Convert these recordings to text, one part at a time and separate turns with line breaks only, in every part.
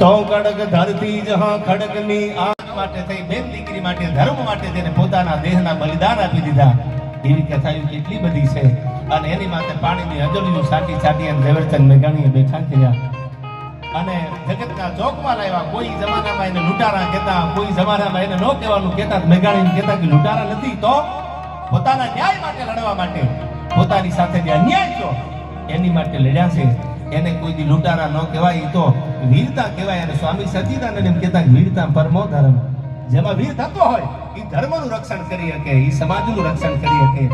તો કડક ધરતી જહા ખડકની આગ માટે થઈ બેન દીકરી માટે ધર્મ માટે તેને પોતાના દેહના બલિદાન આપી દીધા. એવી કથાઓ કેટલી બધી છે. અને એની માટે પાણીની અજળિયું સાટી સાટી અને ઝવેરચંદ મેઘાણીએ બેઠા કર્યા અને જગતના ચોકમાં લાવ્યા. કોઈ જમાનામાં એને લૂંટારા કહેતા, કોઈ જમાનામાં એને ન કહેવાનું કહેતા. મેઘાણીને કહેતા કે લૂંટારા નથી, તો પોતાના ન્યાય માટે લડવા માટે, પોતાની સાથે જે અન્યાય થયો એની માટે લડ્યા છે. એને કોઈ દી લૂંટારા ન કહેવાય, એ તો વીરતા કહેવાય. અને સ્વામી સચ્ચિદાનંદ એમ કહેતા વીરતા પરમો ધર્મ. જેમાં વીર થતો હોય એ ધર્મનું રક્ષણ કરી શકે, એ સમાજનું રક્ષણ કરી શકે.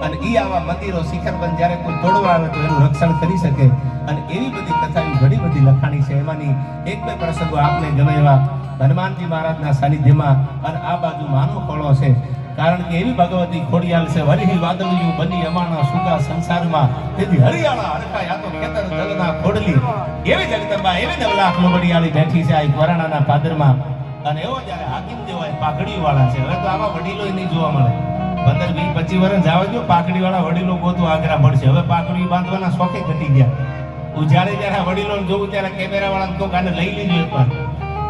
અને એ આવા મંદિરો શિખરબંધ જ્યારે કોઈ તોડવા આવે તો એનું રક્ષણ કરી શકે. અને એવી બધી કથાઓ ઘણી બધી લખાણી છે. એમાંની એક બે પ્રસંગો આપને ગમે એવા હનુમાનજી મહારાજના સાનિધ્યમાં અને આ બાજુ માનો ફળો છે. કારણ કે એવી ભગવતી ખોડિયાલ છે, વરિહી વાદળિયું બની અમાણા સુકા સંસારમાં, તેથી હરિયાળા હરખાય આ તો ખેતર જલના ખોડલી. એવી જગદંબા, એવી નવલાખ લોબડિયાળી બેઠી છે આ વરાણાના પાદરમાં. અને એવો જ્યારે હાકીમ જેવો પાઘડી વાળા છે. હવે તો આવા વડીલો નહીં જોવા મળે. 15, 20, 25 વર્ષ જવા દો, પાઘડી વાળા વડીલો ગોતું આગ્રા પડશે. હવે પાઘડી બાંધવાના શોખે ઘટી ગયા. હું જ્યારે વડીલોને જોઉં ત્યારે કેમેરા વાળા તો ગાને લઈ લીધું એકવાર.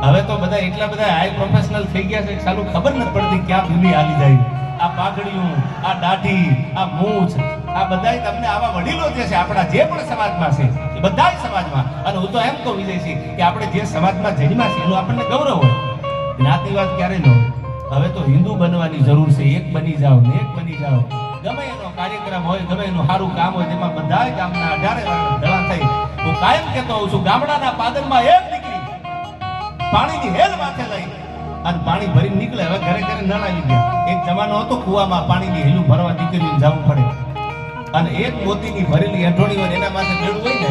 હવે તો બધા એટલા બધા હાઈ પ્રોફેશનલ થઈ ગયા છે, સાલું ખબર નથી પડતી ક્યાં ભૂમિ હાલી જાય. આ પાઘડીયું, આ દાઢી, આ મૂછ, આ બધા તમને આવા વડીલો જે છે આપણા જે પણ સમાજમાં છે એ બધા સમાજમાં. અને હું તો એમ કહું વિજયસિંહ કે આપણે જે સમાજમાં જન્મ્યા છે એનું આપણને ગૌરવ હોય. જ્ઞાતિવાદ ક્યારે ન હોય. હવે તો હિન્દુ બનવાની જરૂર છે. એક બની જાઓ ને એક બની જાઓ. ગમે એનો કાર્યક્રમ હોય, ગમે એનું સારું કામ હોય, તેમાં બધા ગામના 18 ભેળા થઈ. હું કાયમ કહેતો હોઉં છું, ગામડાના પાદરમાં એક દીકરી પાણીની હેલ માથે લઈ અને પાણી ભરીને નીકળે. હવે ઘરે ઘરે નળ આવી ગયા. એક જમાનો હતો કુવામાં પાણીની હેલું ભરવા દીકરીને જવું પડે. અને એક મોતીની ભરેલી એંઠોણી હોય એના માથે બેડું હોય ને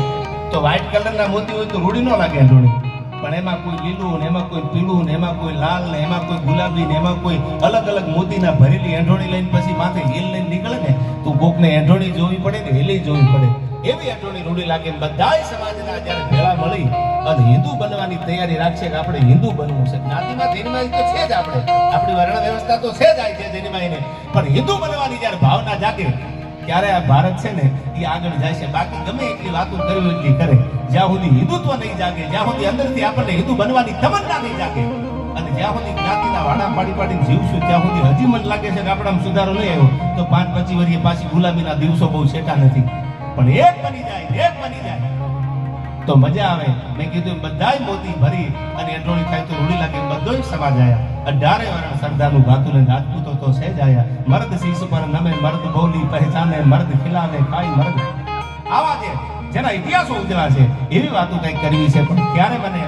તો વ્હાઈટ કલરના મોતી હોય તો રૂડી ન લાગે એંઠોણી. પણ એમાં કોઈ લીલું ને એમાં કોઈ પીળું ને એમાં કોઈ લાલ ને એમાં કોઈ ગુલાબી ને એમાં કોઈ અલગ અલગ મોતીના ભરેલી એંઠોણી લઈને પછી માથે હેલ લઈને નીકળે ને તો કોકને એંઠોણી જોવી પડે ને હેલી જોવી પડે. એવી એંઠોણી રૂડી લાગે. બધાય સમાજના જ્યારે ભેળા મળી અને હિન્દુ બનવાની તૈયારી રાખશે કે આપણે હિન્દુ બનવું છે. જ્ઞાતિમાં જન્માઈ તો છે જ, આપણે આપણી વર્ણ વ્યવસ્થા તો છે જ, આ છે જન્માઈને. પણ હિન્દુ બનવાની જ્યારે ભાવના જાગે ત્યારે આ ભારત છે ને એ આગળ જાય છે. બાકી ગમે એટલી વાતો કરવી એટલી કરે, જ્યાં સુધી હિન્દુત્વ નહીં જાગે, જ્યાં સુધી અંદરથી આપણને હિન્દુ બનવાની તમન્ના નહીં જાગે, અને જ્યાં સુધી જ્ઞાતિના વાડા પાડી પાડીને જીવશું ત્યાં સુધી હજી મને લાગે છે કે આપણામાં સુધારો નહીં આવ્યો તો 5-25 વર્ષે પાછી ગુલામીના દિવસો બહુ છેટા નથી. પણ એક બની જાય તો મજા આવે. મેં કીધું બધાય મોતી ભરી અને એંઠોણી થાય તો રૂડી લાગે. બધોય સમાજ આયા. 18 વરણ સરદારનું ગાતું ને રાજપૂતો તો છે જ આયા. મર્દ શીશ પર નમે, મર્દ બોલી પહેચાને, મર્દ ખિલાવે ખાઈ મર્દ. આવા જેના ઇતિહાસો ઉજળા છે એવી વાતો કંઈક કરવી છે. પણ ક્યારે મને